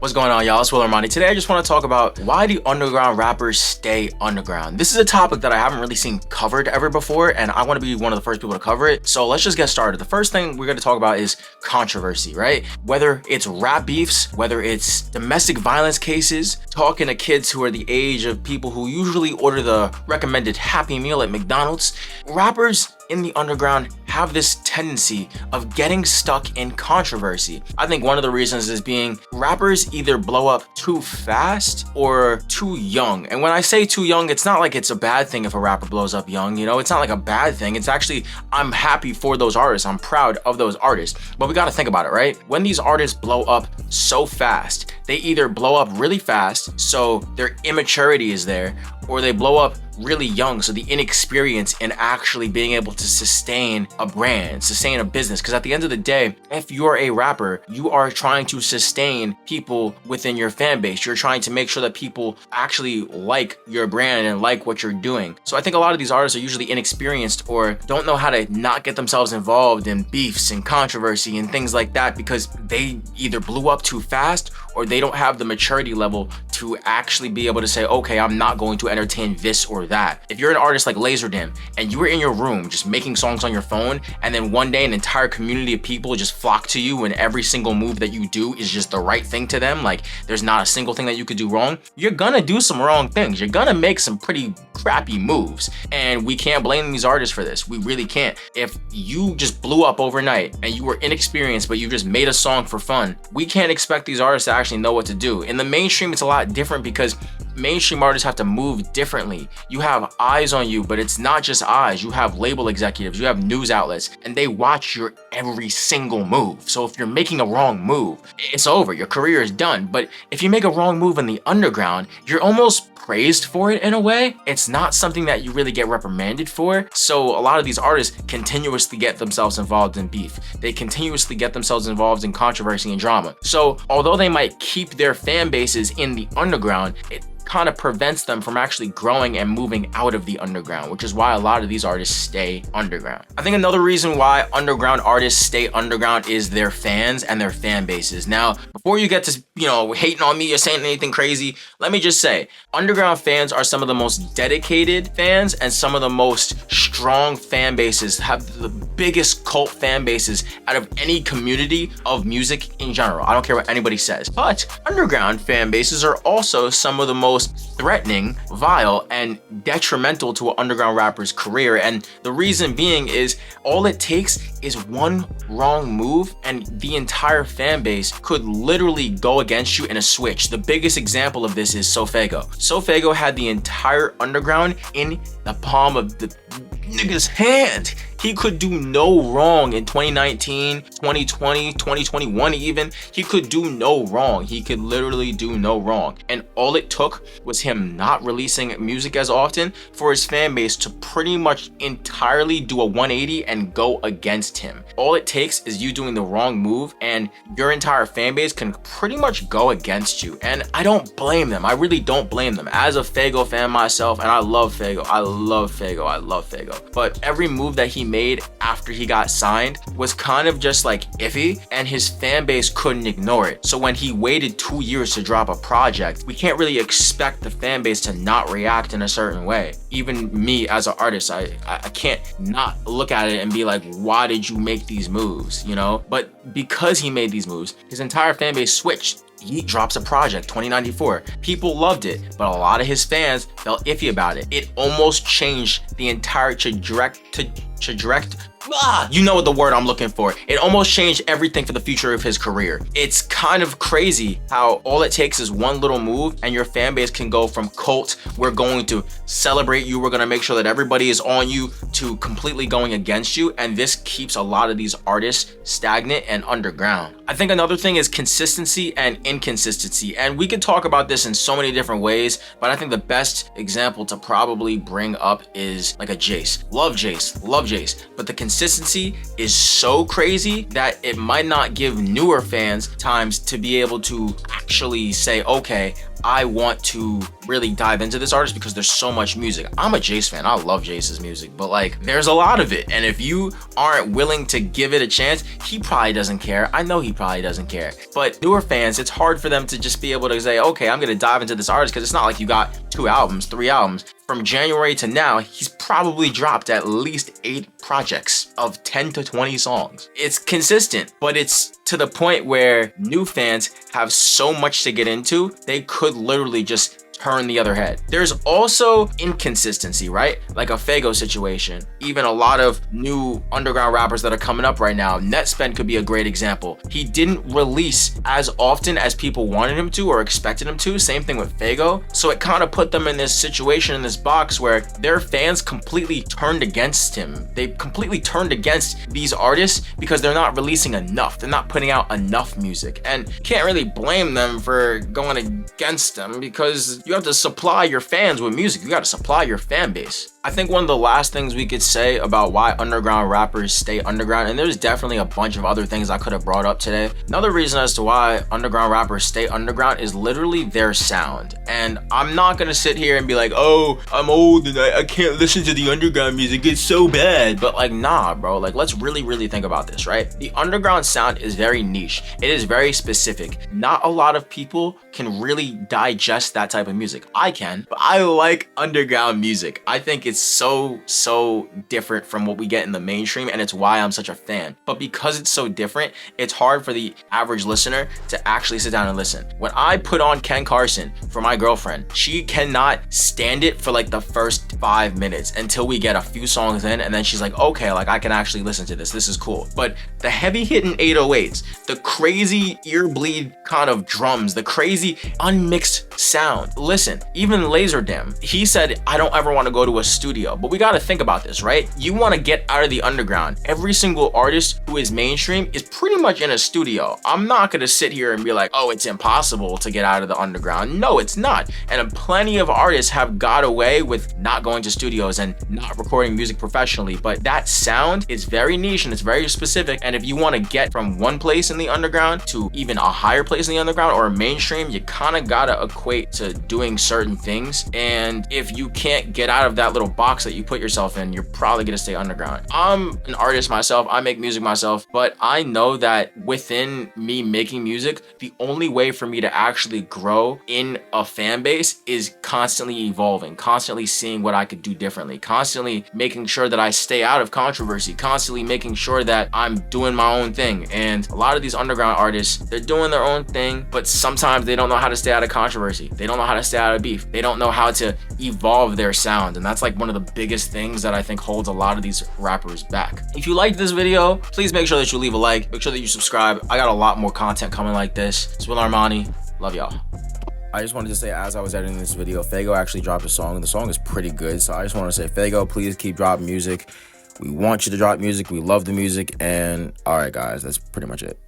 What's going on, y'all? It's Will Armani. Today I just want to talk about why do underground rappers stay underground. This is a topic that I haven't really seen covered ever before, and I want to be one of the first people to cover it. So let's just get started. The first thing we're going to talk about is controversy, right? Whether it's rap beefs, whether it's domestic violence cases, talking to kids who are the age of people who usually order the recommended Happy Meal at McDonald's, rappers in the underground have this tendency of getting stuck in controversy. I think one of the reasons is being rappers either blow up too fast or too young. And when I say too young, it's not like it's a bad thing if a rapper blows up young, you know? It's not like a bad thing. It's actually, I'm happy for those artists. I'm proud of those artists. But we gotta think about it, right? When these artists blow up so fast, they either blow up really fast, so their immaturity is there, or they blow up really young, so the inexperience in actually being able to sustain a brand, sustain a business. Because at the end of the day, if you're a rapper, you are trying to sustain people within your fan base. You're trying to make sure that people actually like your brand and like what you're doing. So I think a lot of these artists are usually inexperienced or don't know how to not get themselves involved in beefs and controversy and things like that because they either blew up too fast or they don't have the maturity level to actually be able to say, okay, I'm not going to entertain this or that. If you're an artist like Laserdam and you were in your room just making songs on your phone, and then one day an entire community of people just flock to you and every single move that you do is just the right thing to them, like there's not a single thing that you could do wrong, you're gonna do some wrong things. You're gonna make some pretty crappy moves. And we can't blame these artists for this. We really can't. If you just blew up overnight and you were inexperienced, but you just made a song for fun, we can't expect these artists to actually know what to do. In the mainstream, it's a lot different because mainstream artists have to move differently. You have eyes on you, but it's not just eyes. You have label executives, you have news outlets, and they watch your every single move. So if you're making a wrong move, it's over. Your career is done. But if you make a wrong move in the underground, you're almost praised for it in a way. It's not something that you really get reprimanded for. So a lot of these artists continuously get themselves involved in beef. They continuously get themselves involved in controversy and drama. So although they might keep their fan bases in the underground, it kind of prevents them from actually growing and moving out of the underground, which is why a lot of these artists stay underground. I think another reason why underground artists stay underground is their fans and their fan bases. Now, before you get to, hating on me or saying anything crazy, let me just say, underground fans are some of the most dedicated fans and some of the most strong fan bases, have the biggest cult fan bases out of any community of music in general. I don't care what anybody says. But underground fan bases are also some of the most threatening, vile, and detrimental to an underground rapper's career. And the reason being is all it takes is one wrong move and the entire fan base could literally go against you in a switch. The biggest example of this is Sofego. Sofego had the entire underground in the palm of the nigga's hand. He could do no wrong in 2019, 2020, 2021 even. He could do no wrong. He could literally do no wrong. And all it took was him not releasing music as often for his fan base to pretty much entirely do a 180 and go against him. All it takes is you doing the wrong move and your entire fan base can pretty much go against you. And I don't blame them. I really don't blame them. As a Fago fan myself, and I love Fago. I love Fago. But every move that he made after he got signed was kind of just like iffy, and his fan base couldn't ignore it. So when he waited 2 years to drop a project, we can't really expect the fan base to not react in a certain way. Even me as an artist, I can't not look at it and be like, why did you make these moves, But because he made these moves, his entire fan base switched. He drops a project, 2094. People loved it, but a lot of his fans felt iffy about it. It almost changed the entire trajectory. You know what the word I'm looking for. It almost changed everything for the future of his career. It's kind of crazy how all it takes is one little move and your fan base can go from cult, we're going to celebrate you, we're going to make sure that everybody is on you, to completely going against you. And this keeps a lot of these artists stagnant and underground. I think another thing is consistency and inconsistency. And we could talk about this in so many different ways, but I think the best example to probably bring up is like a Jace. Love Jace, but the consistency is so crazy that it might not give newer fans times to be able to actually say, okay, I want to really dive into this artist because there's so much music. I'm a Jace fan. I love Jace's music, but like there's a lot of it. And if you aren't willing to give it a chance, he probably doesn't care. I know he probably doesn't care. But newer fans, it's hard for them to just be able to say, okay, I'm gonna dive into this artist, because it's not like you got 2 albums, 3 albums. From January to now, he's probably dropped at least 8 projects of 10 to 20 songs. It's consistent, but it's to the point where new fans have so much to get into, they could literally just turn the other head. There's also inconsistency, right? Like a Fago situation. Even a lot of new underground rappers that are coming up right now. Netspend could be a great example. He didn't release as often as people wanted him to or expected him to. Same thing with Fago. So it kind of put them in this situation, in this box where their fans completely turned against him. They completely turned against these artists because they're not releasing enough. They're not putting out enough music. And you can't really blame them for going against them, because you have to supply your fans with music. You got to supply your fan base. I think one of the last things we could say about why underground rappers stay underground, and there's definitely a bunch of other things I could have brought up today. Another reason as to why underground rappers stay underground is literally their sound. And I'm not gonna sit here and be like, oh, I'm old and I can't listen to the underground music, it's so bad. But like, nah, bro, like let's really think about this, right? The underground sound is very niche. It is very specific. Not a lot of people can really digest that type of music. I can, but I like underground music. I think it's so different from what we get in the mainstream, and it's why I'm such a fan. But because it's so different, it's hard for the average listener to actually sit down and listen. When I put on Ken Carson for my girlfriend, she cannot stand it for like the first 5 minutes until we get a few songs in, and then she's like, okay, like I can actually listen to this. This is cool. But the heavy hitting 808s, the crazy ear bleed kind of drums, the crazy unmixed sound. Listen, even Laserdam, he said, I don't ever want to go to a studio. But we got to think about this, right? You want to get out of the underground. Every single artist who is mainstream is pretty much in a studio. I'm not going to sit here and be like, oh, it's impossible to get out of the underground. No, it's not. And plenty of artists have got away with not going to studios and not recording music professionally. But that sound is very niche and it's very specific. And if you want to get from one place in the underground to even a higher place in the underground or a mainstream, you kind of got to equate to doing certain things. And if you can't get out of that little box that you put yourself in, you're probably gonna stay underground. I'm an artist myself, I make music myself, but I know that within me making music, the only way for me to actually grow in a fan base is constantly evolving, constantly seeing what I could do differently, constantly making sure that I stay out of controversy, constantly making sure that I'm doing my own thing. And a lot of these underground artists, they're doing their own thing, but sometimes they don't know how to stay out of controversy. They don't know how to stay out of beef. They don't know how to evolve their sound. And that's like one of the biggest things that I think holds a lot of these rappers back. If you liked this video, please make sure that you leave a like, make sure that you subscribe. I got a lot more content coming like this. It's Will Armani. Love y'all. I just wanted to say, as I was editing this video, Fago actually dropped a song, and the song is pretty good. So I just want to say, Fago, please keep dropping music. We want you to drop music. We love the music. And all right, guys, that's pretty much it.